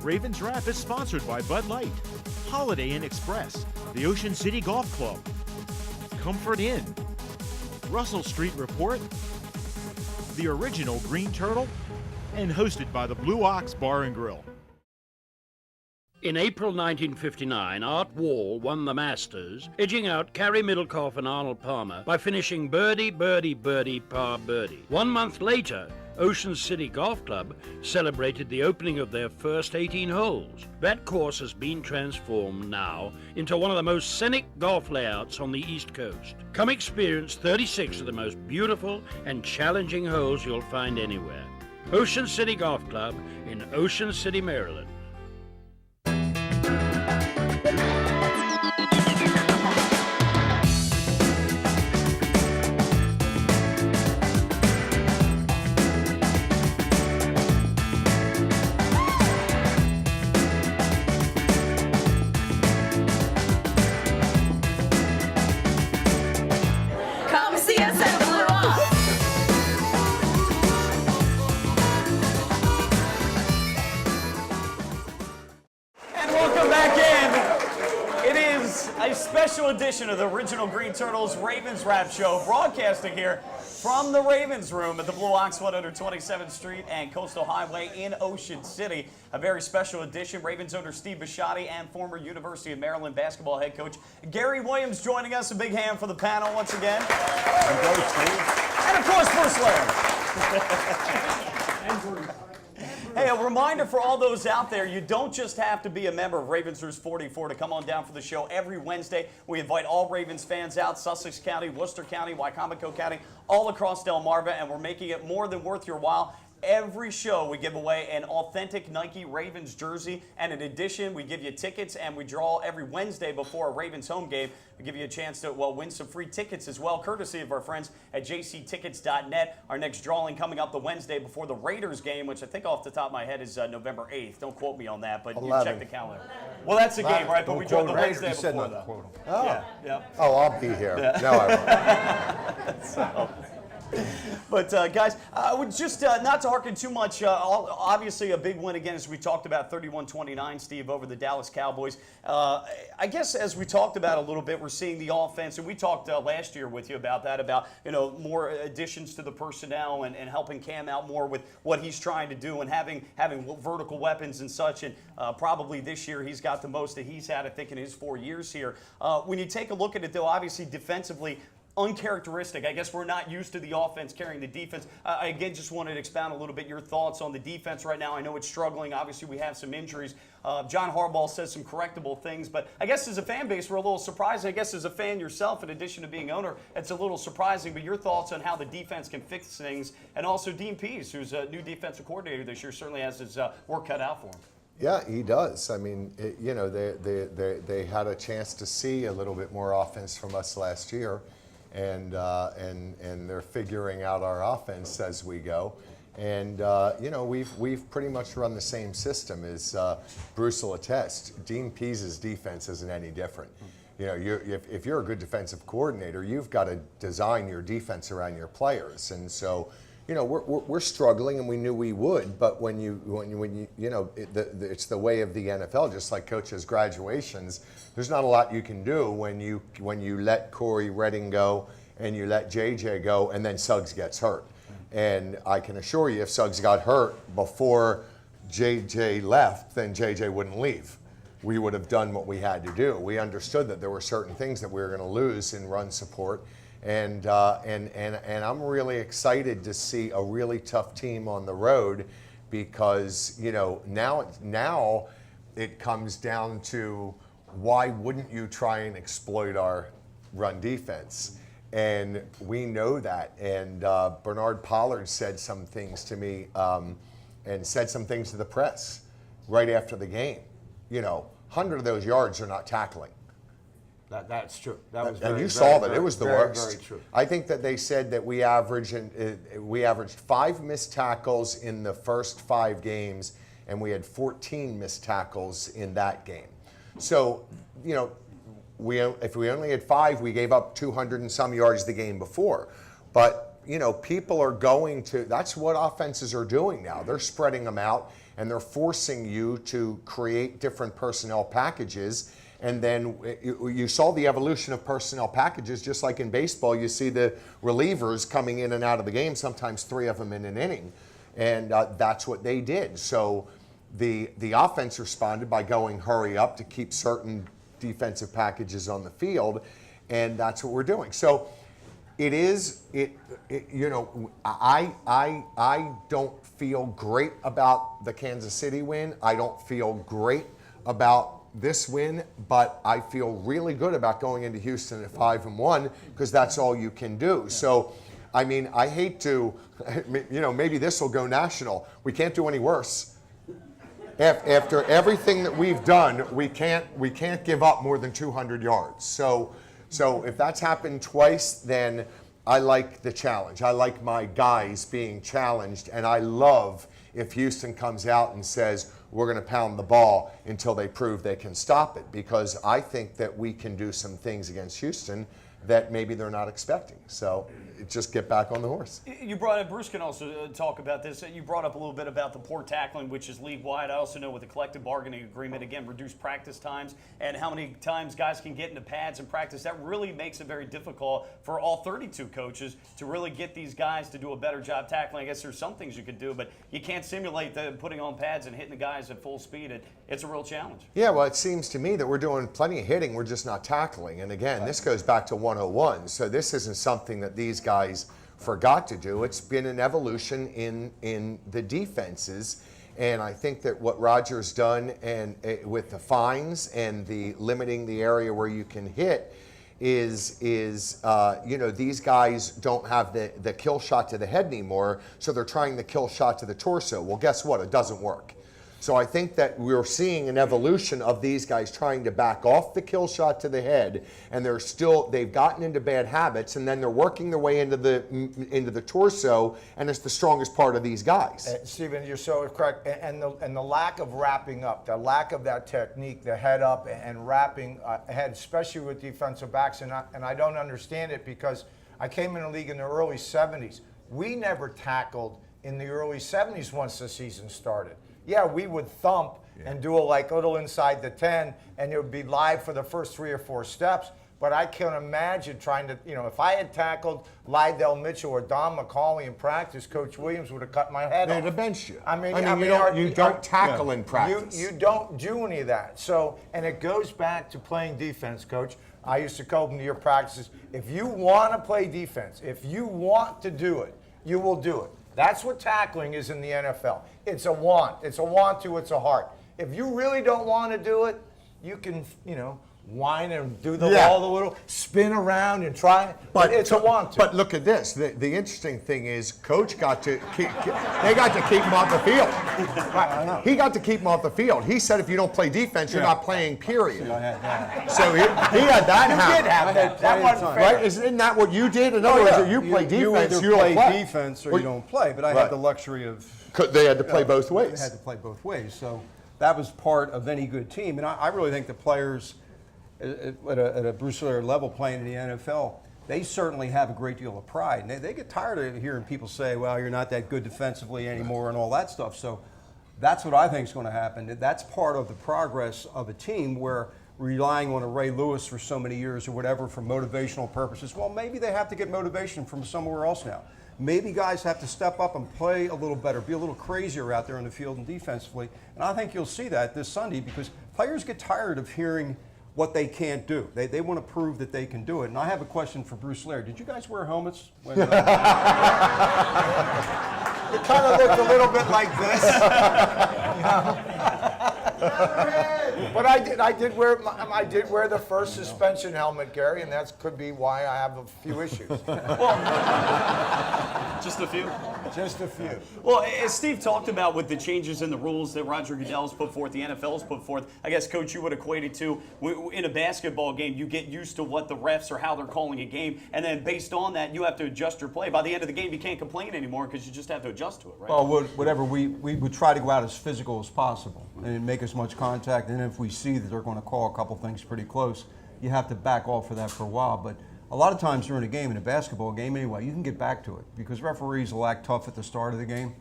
Ravens Wrap is sponsored by Bud Light, Holiday Inn Express, the Ocean City Golf Club, Comfort Inn, Russell Street Report, the original Green Turtle, and hosted by the Blue Ox Bar and Grill. In April 1959, Art Wall won the Masters, edging out Carey Middlecoff and Arnold Palmer by finishing birdie, birdie, birdie, par birdie. 1 month later, Ocean City Golf Club celebrated the opening of their first 18 holes. That course has been transformed now into one of the most scenic golf layouts on the East Coast. Come experience 36 of the most beautiful and challenging holes you'll find anywhere. Ocean City Golf Club in Ocean City, Maryland. Come see us at Blue Ox. And welcome back in. It is a special edition of the original Green Turtles Ravens Wrap Show, broadcasting here from the Ravens Room at the Blue Ox 127th Street and Coastal Highway in Ocean City. A very special edition. Ravens owner Steve Bisciotti and former University of Maryland basketball head coach Gary Williams joining us. A big hand for the panel once again. And of course, Bruce Larry. Hey, a reminder for all those out there, you don't just have to be a member of Ravens Roost 44 to come on down for the show. Every Wednesday, we invite all Ravens fans out, Sussex County, Worcester County, Wycomico County, all across Delmarva, and we're making it more than worth your while. Every show, we give away an authentic Nike Ravens jersey, and in addition, we give you tickets, and we draw every Wednesday before a Ravens home game. We give you a chance to, win some free tickets as well, courtesy of our friends at jctickets.net. Our next drawing coming up the Wednesday before the Raiders game, which I think off the top of my head is November 8th. Don't quote me on that, but you check the calendar. Well, that's the game, right? But we draw the Wednesday before that. Oh. Yeah. Oh, I'll be here. No, I won't. So, but guys, I would just not to harken too much. Obviously, a big win again, as we talked about, 31-29, Steve, over the Dallas Cowboys. I guess as we talked about a little bit, we're seeing the offense, and we talked last year with you about that, about more additions to the personnel and helping Cam out more with what he's trying to do and having vertical weapons and such. And probably this year he's got the most that he's had, I think, in his 4 years here. When you take a look at it, though, obviously defensively, uncharacteristic. I guess we're not used to the offense carrying the defense. I again just wanted to expound a little bit your thoughts on the defense right now. I know it's struggling. Obviously, we have some injuries. John Harbaugh says some correctable things, but I guess as a fan base, we're a little surprised. I guess as a fan yourself, in addition to being owner, it's a little surprising. But your thoughts on how the defense can fix things, and also Dean Pease, who's a new defensive coordinator this year, certainly has his work cut out for him. Yeah, he does. I mean, they had a chance to see a little bit more offense from us last year. And they're figuring out our offense as we go. And we've pretty much run the same system as Bruce will attest. Dean Pease's defense isn't any different. If you're a good defensive coordinator, you've got to design your defense around your players. And so, we're struggling, and we knew we would. But when it's the way of the NFL. Just like coaches' graduations, there's not a lot you can do when you let Corey Redding go and you let JJ go, and then Suggs gets hurt. And I can assure you, if Suggs got hurt before JJ left, then JJ wouldn't leave. We would have done what we had to do. We understood that there were certain things that we were going to lose in run support. And I'm really excited to see a really tough team on the road, because now it comes down to, why wouldn't you try and exploit our run defense? And we know that. And Bernard Pollard said some things to me and said some things to the press right after the game. 100 of those yards are not tackling. That's true. That was and you saw that. Very, it was the very, worst. Very true. I think that they said that we averaged 5 missed tackles in the first 5 games, and we had 14 missed tackles in that game. So, if we only had 5, we gave up 200 and some yards the game before. But, people are going to, that's what offenses are doing now. They're spreading them out. and they're forcing you to create different personnel packages. And then you saw the evolution of personnel packages, just like in baseball. You see the relievers coming in and out of the game, sometimes 3 of them in an inning. And that's what they did. So the offense responded by going hurry up to keep certain defensive packages on the field. And that's what we're doing. So I don't feel great about the Kansas City win. I don't feel great about this win, but I feel really good about going into Houston at 5-1 because that's all you can do. Yeah. So, I mean, I hate to, maybe this will go national. We can't do any worse. After everything that we've done, we can't give up more than 200 yards. So if that's happened twice, then I like the challenge. I like my guys being challenged, and I love if Houston comes out and says, we're going to pound the ball until they prove they can stop it, because I think that we can do some things against Houston that maybe they're not expecting. So just get back on the horse. You brought up, Bruce can also talk about this. You brought up a little bit about the poor tackling, which is league-wide. I also know with the collective bargaining agreement, again, reduced practice times and how many times guys can get into pads and practice. That really makes it very difficult for all 32 coaches to really get these guys to do a better job tackling. I guess there's some things you could do, but you can't simulate putting on pads and hitting the guys at full speed. It's a real challenge. Yeah, well, it seems to me that we're doing plenty of hitting. We're just not tackling. And again, this goes back to 101. So this isn't something that these guys forgot to do. It's been an evolution in the defenses, and I think that what Roger's done and with the fines and the limiting the area where you can hit is these guys don't have the kill shot to the head anymore, so they're trying the kill shot to the torso. Well, guess what? It doesn't work. So I think that we're seeing an evolution of these guys trying to back off the kill shot to the head, and they've gotten into bad habits, and then they're working their way into the torso, and it's the strongest part of these guys. Stephen, you're so correct, and the lack of wrapping up, the lack of that technique, the head up and wrapping ahead, especially with defensive backs, and I don't understand it because I came in the league in the early 70s. We never tackled in the early 70s once the season started. Yeah, we would thump and do a little inside the 10, and it would be live for the first 3 or 4 steps. But I can imagine trying to, if I had tackled Lydell Mitchell or Don McCauley in practice, Coach Williams would have cut my head off. They'd have benched you. You don't tackle in practice. You don't do any of that. So, and it goes back to playing defense, Coach. I used to come to your practices. If you want to play defense, if you want to do it, you will do it. That's what tackling is in the NFL. It's a want. It's a want to, it's a heart. If you really don't want to do it, you can, whine and do the wall a little, spin around and try. But it's a want to. But look at this. The interesting thing is, Coach got to keep him off the field. Right, he got to keep him off the field. He said, if you don't play defense, you're not playing, period. So he had that happen. You did have that. That wasn't fair. Right? Isn't that what you did? In other words, if you play defense, you either play defense or you don't play. But I had the luxury of... They had to play both ways. They had to play both ways. So that was part of any good team. And I really think the players at a Bruce Blair level playing in the NFL, they certainly have a great deal of pride. And they get tired of hearing people say, well, you're not that good defensively anymore and all that stuff. So that's what I think is going to happen. That's part of the progress of a team where relying on a Ray Lewis for so many years or whatever for motivational purposes. Well, maybe they have to get motivation from somewhere else now. Maybe guys have to step up and play a little better, be a little crazier out there on the field and defensively. And I think you'll see that this Sunday because players get tired of hearing what they can't do. They want to prove that they can do it. And I have a question for Bruce Blair. Did you guys wear helmets? When, It kind of looked a little bit like this. But I did wear the first suspension helmet, Gary, and that could be why I have a few issues. Just a few? Just a few. Well, as Steve talked about with the changes in the rules that Roger Goodell's put forth, the NFL's put forth, I guess, Coach, you would equate it to, in a basketball game, you get used to what the refs or how they're calling a game, and then based on that, you have to adjust your play. By the end of the game, you can't complain anymore because you just have to adjust to it, right? Well, whatever, we would try to go out as physical as possible and make as much contact, and if we see that they're going to call a couple things pretty close, you have to back off for that for a while. But a lot of times during a game, in a basketball game anyway, you can get back to it because referees will act tough at the start of the game.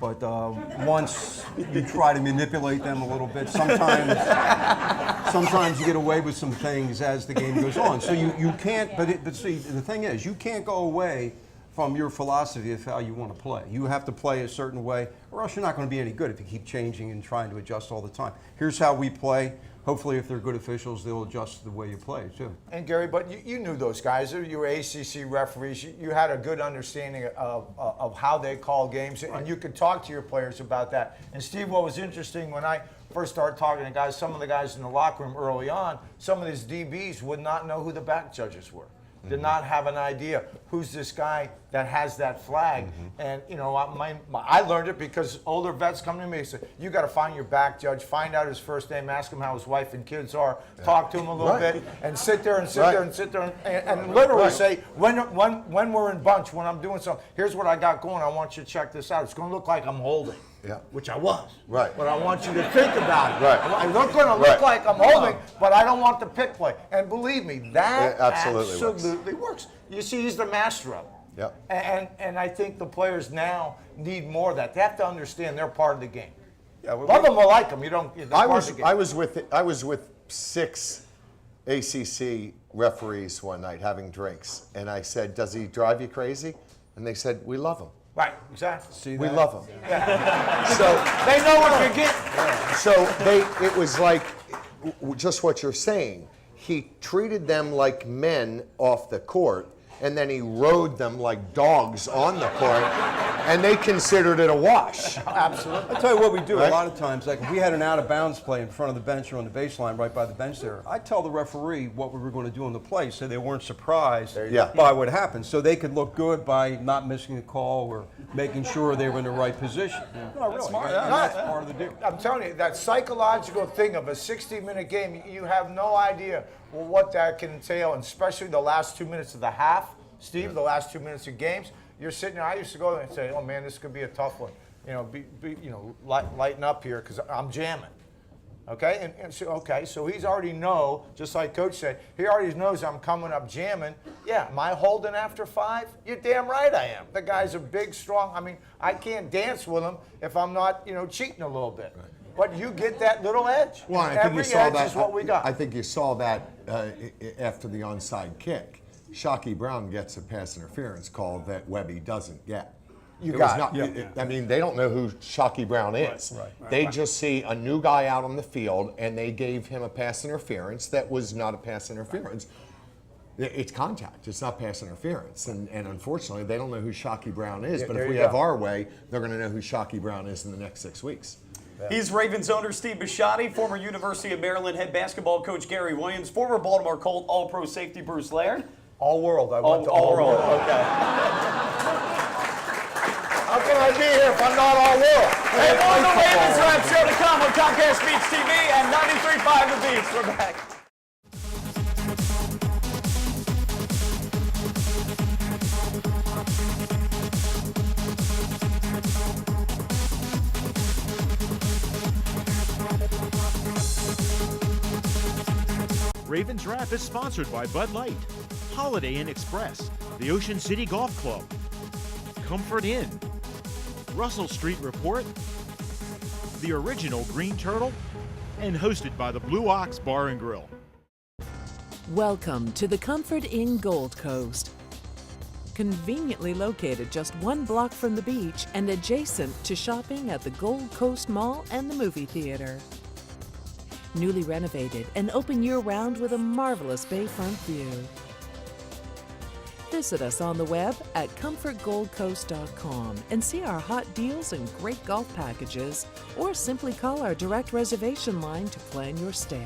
But once you try to manipulate them a little bit, sometimes you get away with some things as the game goes on. So you can't, but see, the thing is, you can't go away from your philosophy of how you want to play. You have to play a certain way, or else you're not going to be any good if you keep changing and trying to adjust all the time. Here's how we play. Hopefully, if they're good officials, they'll adjust the way you play, too. And Gary, but you knew those guys. You were ACC referees. You had a good understanding of how they call games, and you could talk to your players about that. And Steve, what was interesting when I first started talking to guys, some of the guys in the locker room early on, some of these DBs would not know who the back judges were. Did not have an idea who's this guy that has that flag. And you know, I learned it because older vets come to me and say, you got to find your back judge, find out his first name, ask him how his wife and kids are, talk to him a little bit, and sit there and sit there and sit there and literally say, when we're in bunch, when I'm doing something, here's what I got going, I want you to check this out. It's going to look like I'm holding. Yeah. Which I was. Right. But I want you to think about it. Right. I'm not going to look like I'm holding, but I don't want the pick play. And believe me, that It absolutely works. You see, he's the master of it. Yep. And I think the players now need more of that. They have to understand they're part of the game. Yeah, Love them or like them, you don't. I was with 6 ACC referees one night having drinks, and I said, "Does he drive you crazy?" And they said, "We love him. Right, exactly. See We that? love him." So they know what you're getting. So it was like just what you're saying. He treated them like men off the court, and then he rode them like dogs on the court, and they considered it a wash. Absolutely. I'll tell you what we do Right? a lot of times. Like if we had an out-of-bounds play in front of the bench or on the baseline right by the bench there, I tell the referee what we were going to do on the play so they weren't surprised by what happened. So they could look good by not missing a call or making sure they were in the right position. No, really. That's part of the deal. I'm telling you, that psychological thing of a 60-minute game, you have no idea what that can entail, and especially the last 2 minutes of the half, Steve, the last 2 minutes of games. You're sitting there, I used to go there and say, oh man, this could be a tough one. You know, lighten up here because I'm jamming. Okay, so he's already know, just like Coach said, he already knows I'm coming up jamming. Yeah, am I holding after 5? You're damn right I am. The guy's a big, strong, I mean, I can't dance with him if I'm not, cheating a little bit. Right. But you get that little edge. Well, I think every you saw edge that. is what we got. I think you saw that after the onside kick. Shockey Brown gets a pass interference call that Webby doesn't get. I mean, they don't know who Shockey Brown is. They just see a new guy out on the field, and they gave him a pass interference that was not a pass interference. It's contact. It's not pass interference. And unfortunately, they don't know who Shockey Brown is. But if we have our way, they're going to know who Shockey Brown is in the next 6 weeks. He's Ravens owner Steve Bisciotti, former University of Maryland head basketball coach Gary Williams, former Baltimore Colt All-Pro safety Bruce Laird. All world. I went to all world. Okay. How can I be here if I'm not all world? Hey, more of the Ravens Wrap Show to come on Comcast Beach TV and 93.5 The Beach. We're back. Ravens Wrap is sponsored by Bud Light, Holiday Inn Express, the Ocean City Golf Club, Comfort Inn, Russell Street Report, the original Green Turtle, and hosted by the Blue Ox Bar and Grill. Welcome to the Comfort Inn Gold Coast. Conveniently located just 1 block from the beach and adjacent to shopping at the Gold Coast Mall and the movie theater. Newly renovated and open year-round with a marvelous bayfront view. Visit us on the web at comfortgoldcoast.com and see our hot deals and great golf packages, or simply call our direct reservation line to plan your stay.